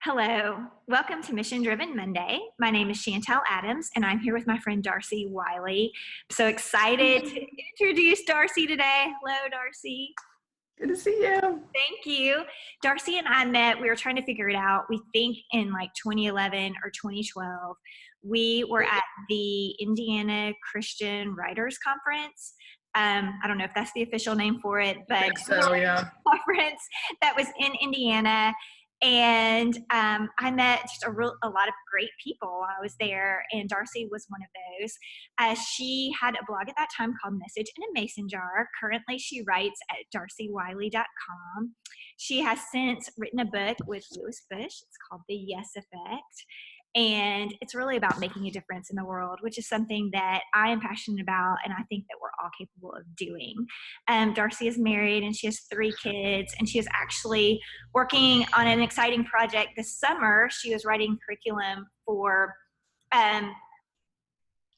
Hello, welcome to Mission Driven Monday. My name is Chantel Adams, and I'm here with my friend Darcy Wiley. I'm so excited to introduce Darcy today. Hello, Darcy. Good to see you. Thank you. Darcy and I met, we were trying to figure it out. We think in like 2011 or 2012. We were at the Indiana Christian Writers Conference. I don't know if that's the official name for it, but I think so, yeah. Conference that was in Indiana. And I met just a lot of great people while I was there, and Darcy was one of those. She had a blog at that time called Message in a Mason Jar. Currently, she writes at darcywiley.com. She has since written a book with Louis Bush. It's called The Yes Effect. And it's really about making a difference in the world, which is something that I am passionate about, and I think that we're all capable of doing. Darcy is married, and she has 3 kids, and she is actually working on an exciting project this summer. She was writing curriculum for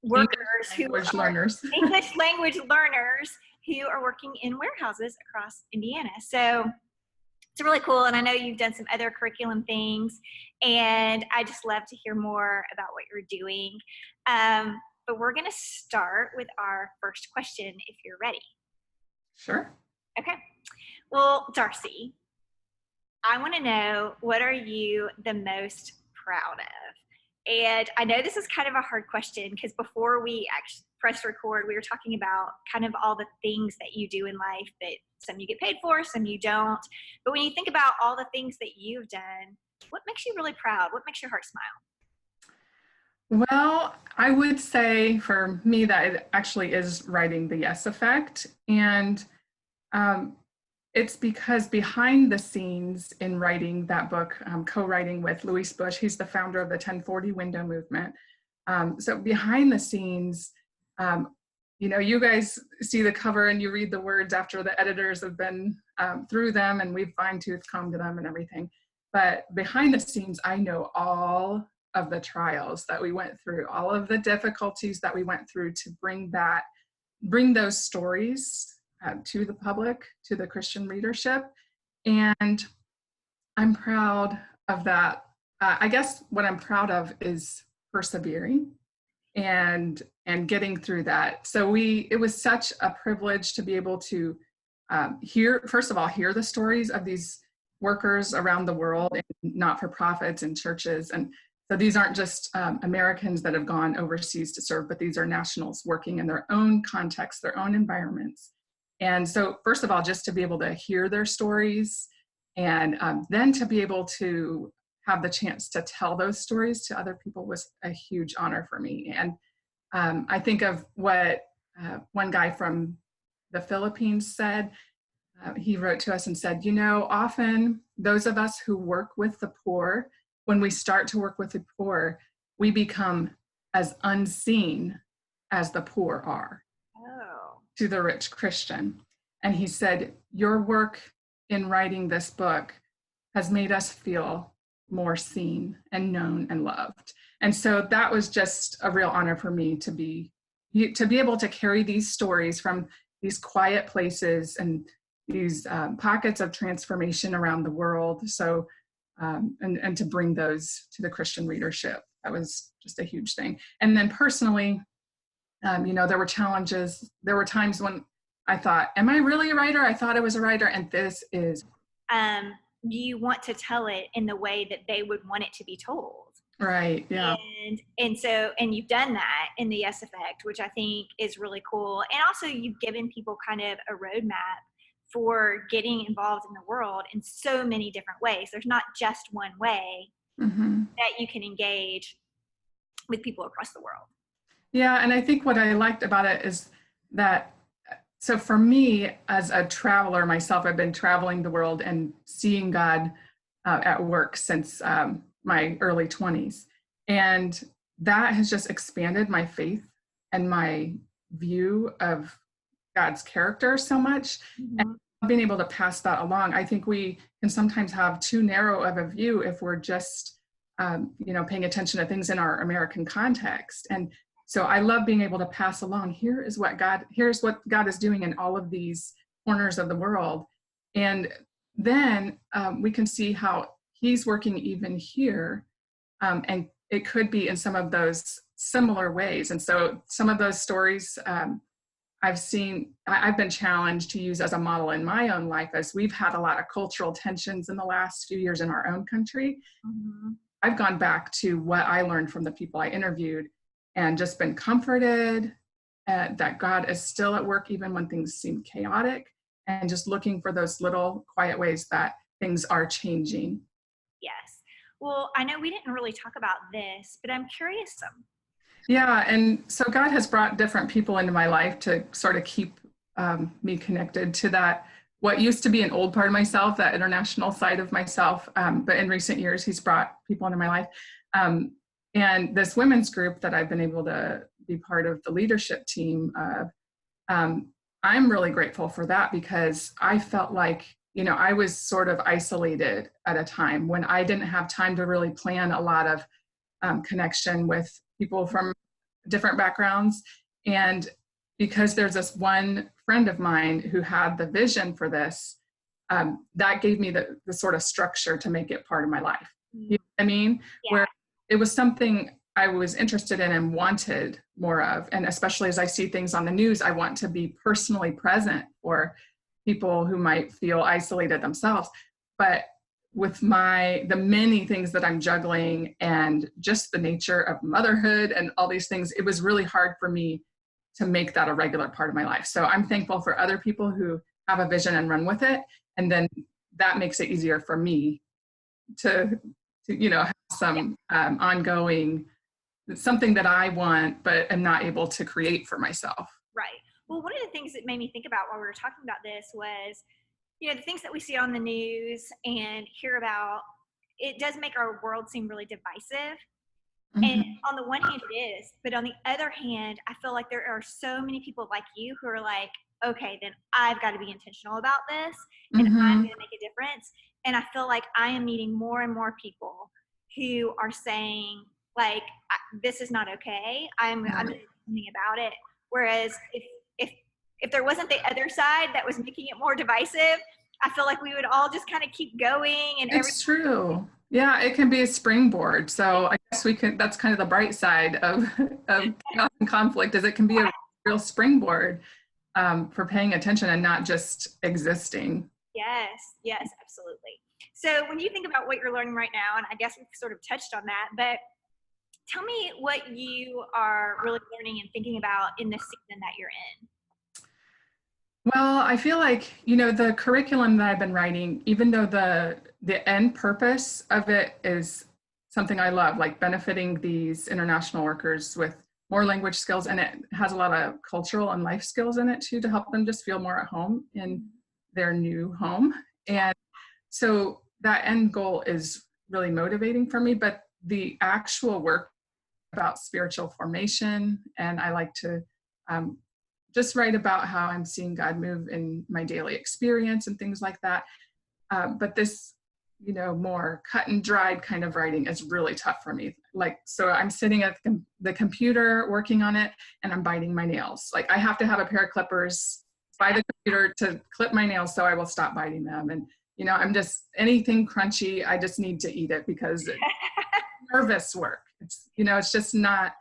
workers English learners. English language learners who are working in warehouses across Indiana. So it's really cool, and I know you've done some other curriculum things, and I just love to hear more about what you're doing. But we're going to start with our first question, if you're ready. Sure. Okay. Well, Darcy, I want to know, what are you the most proud of? And I know this is kind of a hard question, because before we actually press record, we were talking about kind of all the things that you do in life, that some you get paid for, some you don't. But when you think about all the things that you've done, what makes you really proud? What makes your heart smile? Well, I would say for me that it actually is writing The Yes Effect. And it's because behind the scenes in writing that book, co-writing with Louis Bush, he's the founder of the 1040 window movement. So behind the scenes, you guys see the cover and you read the words after the editors have been through them, and we've fine-tooth combed them and everything. But behind the scenes, I know all of the trials that we went through, all of the difficulties that we went through to bring those stories to the public, to the Christian readership. And I'm proud of that. I guess what I'm proud of is persevering and getting through that. So it was such a privilege to be able to hear the stories of these workers around the world, and not-for-profits and churches. And so these aren't just Americans that have gone overseas to serve, but these are nationals working in their own context, their own environments. And so first of all, just to be able to hear their stories, and then to be able to have the chance to tell those stories to other people was a huge honor for me. And I think of what one guy from the Philippines said. He wrote to us and said, often those of us who work with the poor, when we start to work with the poor, we become as unseen as the poor are to the rich Christian. And he said, your work in writing this book has made us feel more seen and known and loved. And so that was just a real honor for me to be able to carry these stories from these quiet places and these pockets of transformation around the world. So, and to bring those to the Christian readership, that was just a huge thing. And then personally, there were challenges. There were times when I thought, am I really a writer? I thought I was a writer, and this is. You want to tell it in the way that they would want it to be told. Right, yeah. And you've done that in The Yes Effect, which I think is really cool. And also you've given people kind of a roadmap for getting involved in the world in so many different ways. There's not just one way that you can engage with people across the world. Yeah, and I think what I liked about it is that, so for me, as a traveler myself, I've been traveling the world and seeing God at work since my early 20s. And that has just expanded my faith and my view of God's character so much. And being able to pass that along, I think we can sometimes have too narrow of a view if we're just, paying attention to things in our American context. And so I love being able to pass along, here's what God is doing in all of these corners of the world. And then we can see how he's working even here. And it could be in some of those similar ways. And so some of those stories I've been challenged to use as a model in my own life, as we've had a lot of cultural tensions in the last few years in our own country. Mm-hmm. I've gone back to what I learned from the people I interviewed and just been comforted that God is still at work even when things seem chaotic, and just looking for those little quiet ways that things are changing. Yes. Well, I know we didn't really talk about this, but I'm curious. Yeah, and so God has brought different people into my life to sort of keep me connected to that, what used to be an old part of myself, that international side of myself. But in recent years, he's brought people into my life. And this women's group that I've been able to be part of the leadership team of, I'm really grateful for that, because I felt like, I was sort of isolated at a time when I didn't have time to really plan a lot of connection with people from different backgrounds. And because there's this one friend of mine who had the vision for this, that gave me the sort of structure to make it part of my life. You know what I mean? Yeah. Where it was something I was interested in and wanted more of. And especially as I see things on the news, I want to be personally present for people who might feel isolated themselves. But with the many things that I'm juggling and just the nature of motherhood and all these things, it was really hard for me to make that a regular part of my life. So I'm thankful for other people who have a vision and run with it. And then that makes it easier for me to have some ongoing, something that I want, but am not able to create for myself. Right. Well, one of the things that made me think about while we were talking about this was, the things that we see on the news and hear about, it does make our world seem really divisive. Mm-hmm. And on the one hand it is, but on the other hand, I feel like there are so many people like you who are like, okay, then I've got to be intentional about this, and mm-hmm. I'm going to make a difference. And I feel like I am meeting more and more people who are saying, like, this is not okay. I'm doing something about it. Whereas if there wasn't the other side that was making it more divisive, I feel like we would all just kind of keep going. And it's true. Yeah, it can be a springboard. So I guess that's kind of the bright side of conflict, is it can be a real springboard for paying attention and not just existing. Yes, absolutely. So when you think about what you're learning right now, and I guess we've sort of touched on that, but tell me what you are really learning and thinking about in this season that you're in. Well, I feel like, the curriculum that I've been writing, even though the end purpose of it is something I love, like benefiting these international workers with more language skills, and it has a lot of cultural and life skills in it too, to help them just feel more at home in their new home. And so that end goal is really motivating for me, but the actual work about spiritual formation, and I like to just write about how I'm seeing God move in my daily experience and things like that. But this, more cut and dried kind of writing is really tough for me. Like, so I'm sitting at the computer working on it, and I'm biting my nails. Like, I have to have a pair of clippers by the computer to clip my nails so I will stop biting them. And, I'm just, anything crunchy, I just need to eat it, because it's nervous work. It's, it's just not,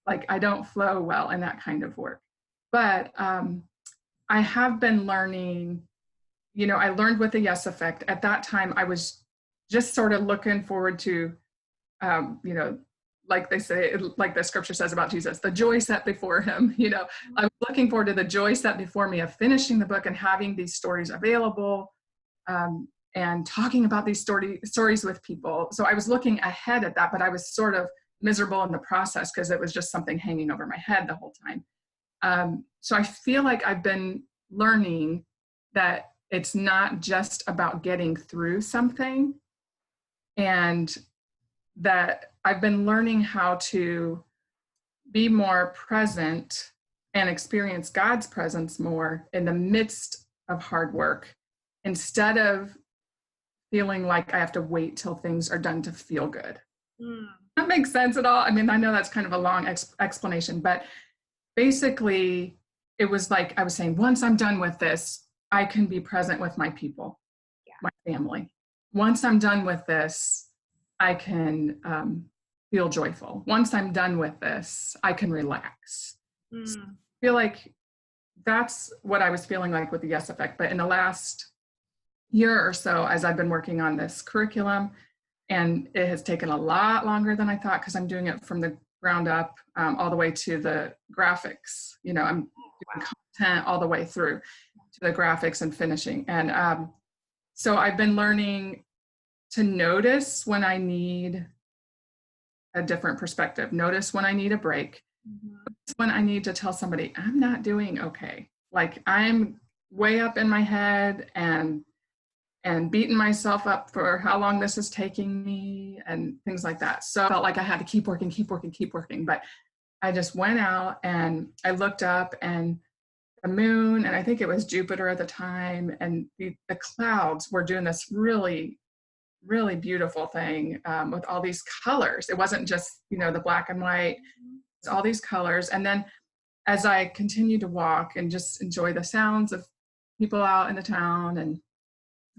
like, I don't flow well in that kind of work. But I have been learning, I learned with the yes effect. At that time, I was just sort of looking forward to, like they say, like the scripture says about Jesus, the joy set before him. I was looking forward to the joy set before me of finishing the book and having these stories available, and talking about these stories with people. So I was looking ahead at that, but I was sort of miserable in the process because it was just something hanging over my head the whole time. So I feel like I've been learning that it's not just about getting through something, and that I've been learning how to be more present and experience God's presence more in the midst of hard work, instead of feeling like I have to wait till things are done to feel good. That makes sense at all? I mean, I know that's kind of a long explanation, but basically, it was like I was saying, once I'm done with this, I can be present with my people, my family. once I'm done with this, I can feel joyful. Once I'm done with this, I can relax. So Mm. I feel like that's what I was feeling like with the Yes Effect. But in the last year or so, as I've been working on this curriculum, and it has taken a lot longer than I thought because I'm doing it from the ground up all the way to the graphics. You know, I'm doing content all the way through to the graphics and finishing. And so I've been learning to notice when I need a different perspective, notice when I need a break, when I need to tell somebody I'm not doing okay. Like I'm way up in my head and beating myself up for how long this is taking me and things like that. So I felt like I had to keep working, keep working, keep working. But I just went out and I looked up, and the moon, and I think it was Jupiter at the time, and the clouds were doing this really, really beautiful thing with all these colors. It wasn't just, you know, the black and white, it's all these colors. And then as I continued to walk and just enjoy the sounds of people out in the town and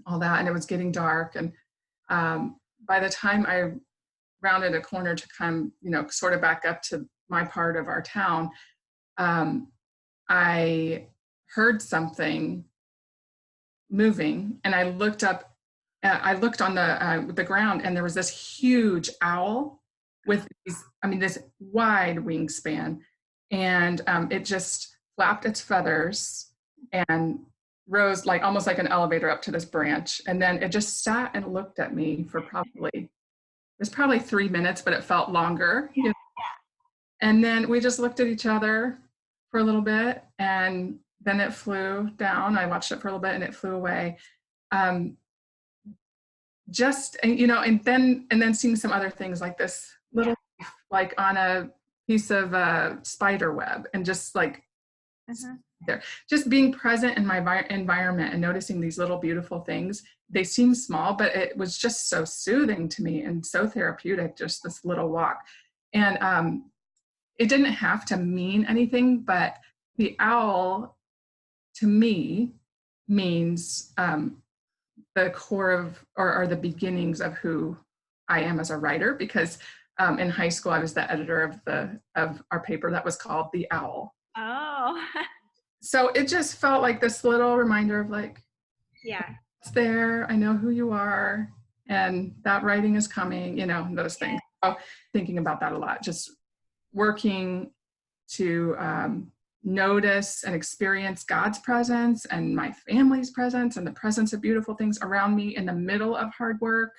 all that, and it was getting dark. And by the time I rounded a corner to come, you know, sort of back up to my part of our town, I heard something moving, and I looked up. I looked on the ground, and there was this huge owl with these, I mean, this wide wingspan, and it just flapped its feathers and rose like almost like an elevator up to this branch, and then it just sat and looked at me for it was probably 3 minutes, but it felt longer. You know? And then we just looked at each other for a little bit, and then it flew down. I watched it for a little bit, and it flew away. Just, you know, and then seeing some other things like this little like on a piece of spider web, and just like there, just being present in my environment and noticing these little beautiful things. They seem small, but it was just so soothing to me and so therapeutic, just this little walk. And it didn't have to mean anything, but the owl to me means the core of, or the beginnings of who I am as a writer, because in high school I was the editor of our paper that was called The Owl. Oh. So it just felt like this little reminder of like, it's there, I know who you are, and that writing is coming, you know, those things. So thinking about that a lot, just working to notice and experience God's presence and my family's presence and the presence of beautiful things around me in the middle of hard work,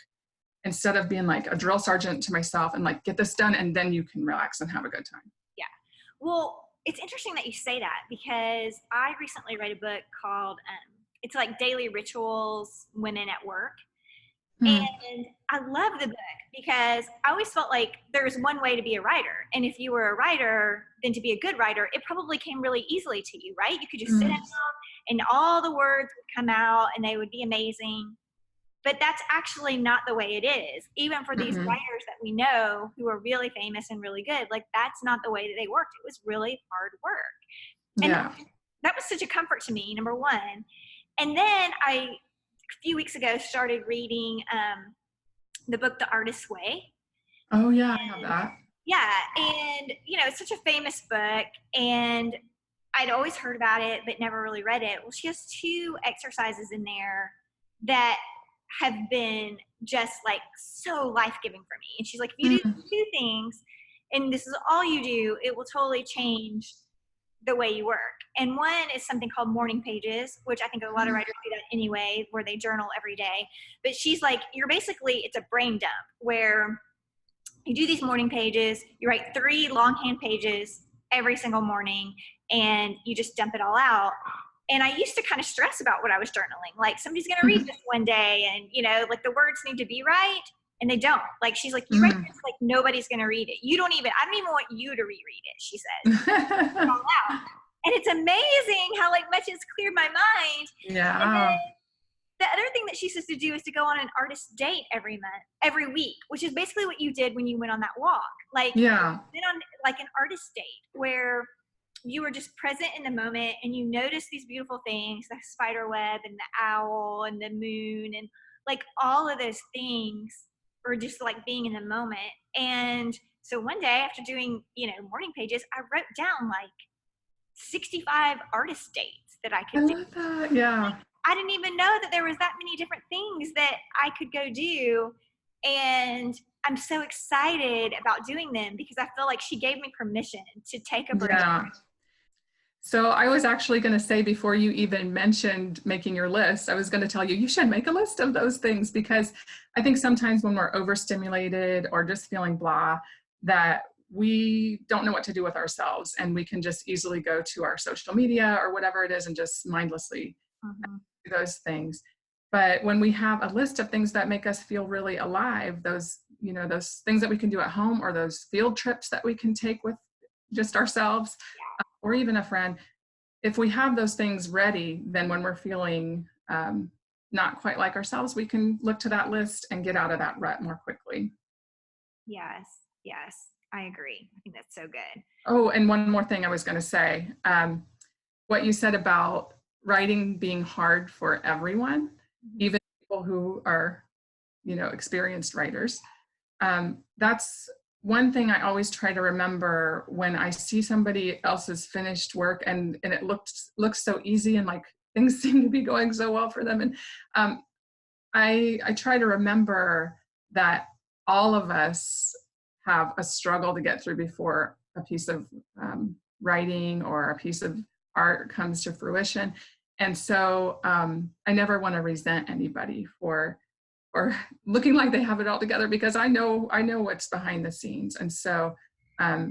instead of being like a drill sergeant to myself and like, get this done and then you can relax and have a good time. Yeah. Well, it's interesting that you say that, because I recently read a book called, it's like Daily Rituals, Women at Work. And I love the book because I always felt like there's one way to be a writer. And if you were a writer, then to be a good writer, it probably came really easily to you, right? You could just sit down and all the words would come out and they would be amazing. But that's actually not the way it is. Even for these writers that we know who are really famous and really good, like that's not the way that they worked. It was really hard work. And that was such a comfort to me, number one. And then a few weeks ago, started reading the book, The Artist's Way. Oh yeah, I have that. Yeah, and you know, it's such a famous book, and I'd always heard about it, but never really read it. Well, she has 2 exercises in there that have been just like so life-giving for me. And she's like, if you do 2 things, and this is all you do, it will totally change the way you work. And one is something called morning pages, which I think a lot of writers do that anyway, where they journal every day. But she's like, it's a brain dump where you do these morning pages, you write 3 longhand pages every single morning, and you just dump it all out. And I used to kind of stress about what I was journaling. Like, somebody's going to read this one day, and, you know, like the words need to be right, and they don't. Like, she's like, you write this like nobody's going to read it. I don't even want you to reread it, she says. All out. And it's amazing how like much it's cleared my mind. Yeah. And then the other thing that she says to do is to go on an artist date every week, which is basically what you did when you went on that walk. Like, been on like an artist date where you were just present in the moment and you notice these beautiful things, the spider web and the owl and the moon and like all of those things, or just like being in the moment. And so one day after doing, morning pages, I wrote down like 65 artist dates that I I could do. love that. Yeah. I didn't even know that there was that many different things that I could go do. And I'm so excited about doing them because I feel like she gave me permission to take a break. Yeah. So I was actually going to say, before you even mentioned making your list, I was going to tell you, you should make a list of those things, because I think sometimes when we're overstimulated or just feeling blah, that we don't know what to do with ourselves, and we can just easily go to our social media or whatever it is and just mindlessly do those things. But when we have a list of things that make us feel really alive, those things that we can do at home, or those field trips that we can take with just ourselves, or even a friend, if we have those things ready, then when we're feeling not quite like ourselves, we can look to that list and get out of that rut more quickly. Yes, I agree. I think that's so good. Oh, and one more thing I was going to say, what you said about writing being hard for everyone, even people who are, experienced writers. That's one thing I always try to remember when I see somebody else's finished work and it looks so easy, and like things seem to be going so well for them. And I try to remember that all of us have a struggle to get through before a piece of writing or a piece of art comes to fruition. And so I never want to resent anybody for looking like they have it all together, because I know what's behind the scenes. And so, I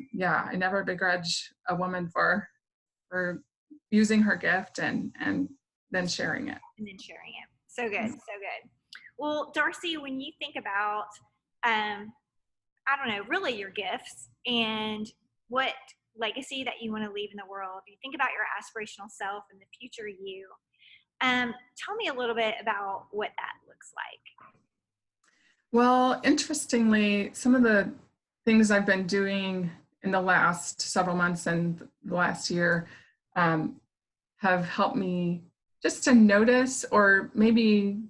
never begrudge a woman for using her gift and then sharing it. So good, so good. Well, Darcy, when you think about, I don't know, really your gifts and what legacy that you want to leave in the world, you think about your aspirational self and the future you, tell me a little bit about what that looks like. Well, interestingly, some of the things I've been doing in the last several months and the last year have helped me just to notice, or maybe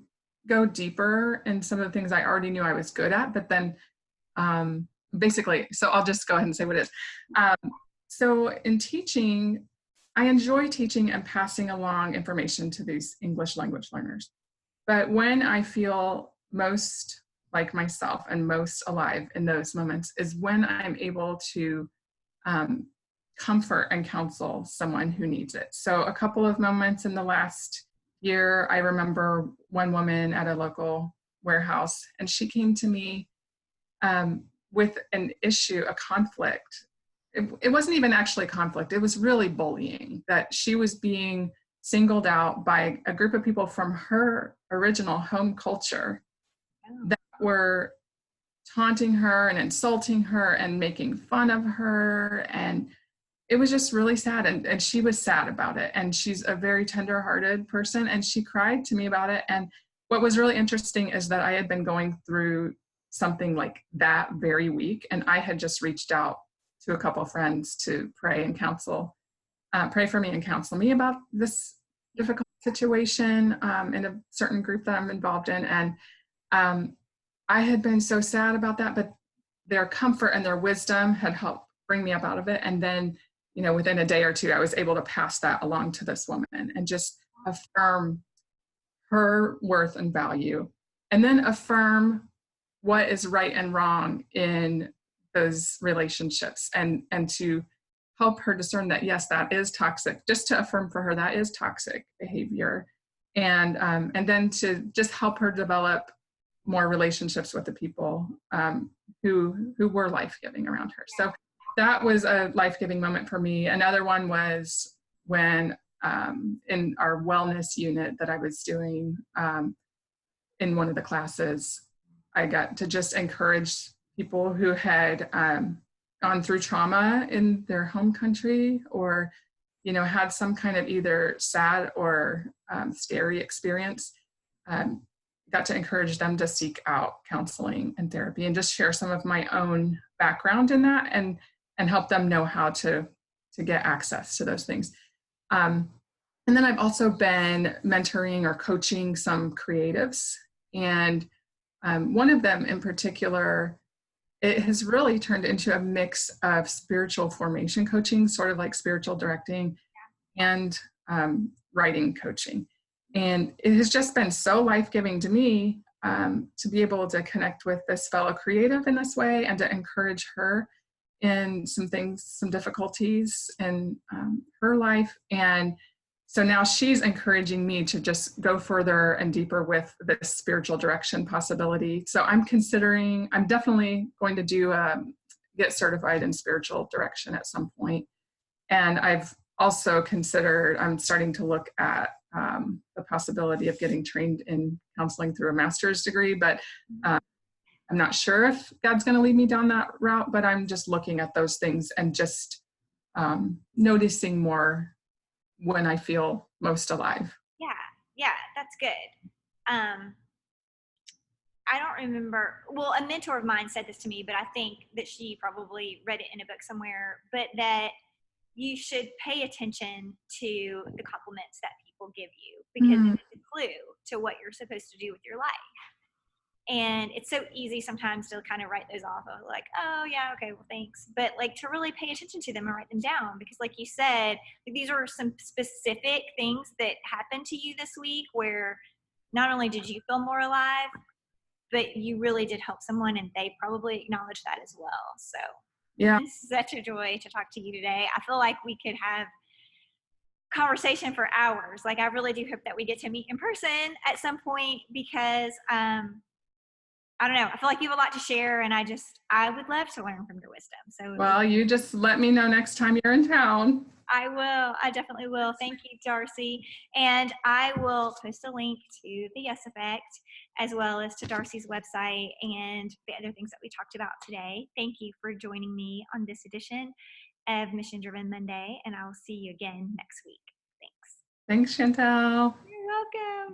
go deeper in some of the things I already knew I was good at, but then basically, so I'll just go ahead and say what it is. So in teaching, I enjoy teaching and passing along information to these English language learners. But when I feel most like myself and most alive in those moments is when I'm able to comfort and counsel someone who needs it. So a couple of moments in the last year, I remember one woman at a local warehouse, and she came to me with an issue, a conflict. It wasn't even actually conflict. It was really bullying, that she was being singled out by a group of people from her original home culture that were taunting her and insulting her and making fun of her. And it was just really sad. And she was sad about it. And she's a very tender-hearted person. And she cried to me about it. And what was really interesting is that I had been going through something like that very week. And I had just reached out to a couple of friends to pray and counsel, pray for me and counsel me about this difficult situation in a certain group that I'm involved in. And I had been so sad about that, but their comfort and their wisdom had helped bring me up out of it. And then, within a day or two, I was able to pass that along to this woman and just affirm her worth and value, and then affirm what is right and wrong in those relationships, and to help her discern that, yes, that is toxic, just to affirm for her that is toxic behavior. And then to just help her develop more relationships with the people who were life-giving around her. So that was a life-giving moment for me. Another one was when in our wellness unit that I was doing in one of the classes, I got to just encourage people who had gone through trauma in their home country, or had some kind of either sad or scary experience. Got to encourage them to seek out counseling and therapy, and just share some of my own background in that, and help them know how to get access to those things. And then I've also been mentoring or coaching some creatives And one of them in particular, it has really turned into a mix of spiritual formation coaching, sort of like spiritual directing, and writing coaching. And it has just been so life-giving to me to be able to connect with this fellow creative in this way and to encourage her in some things, some difficulties in her life. And so now she's encouraging me to just go further and deeper with this spiritual direction possibility. So I'm definitely going to do get certified in spiritual direction at some point. And I've also considered, I'm starting to look at the possibility of getting trained in counseling through a master's degree, but I'm not sure if God's going to lead me down that route, but I'm just looking at those things and just noticing more when I feel most alive. Yeah, that's good. I don't remember, well, a mentor of mine said this to me, but I think that she probably read it in a book somewhere, but that you should pay attention to the compliments that people give you because it's a clue to what you're supposed to do with your life. And it's so easy sometimes to kind of write those off of like, oh yeah, okay, well thanks. But like to really pay attention to them and write them down because like you said, these are some specific things that happened to you this week where not only did you feel more alive, but you really did help someone and they probably acknowledge that as well. So Yeah. it's such a joy to talk to you today. I feel like we could have conversation for hours. Like I really do hope that we get to meet in person at some point because I don't know. I feel like you have a lot to share and I would love to learn from your wisdom. So Well, you just let me know next time you're in town. I will. I definitely will. Thank you, Darcy. And I will post a link to the Yes Effect as well as to Darcy's website and the other things that we talked about today. Thank you for joining me on this edition of Mission Driven Monday, and I will see you again next week. Thanks. Thanks, Chantel.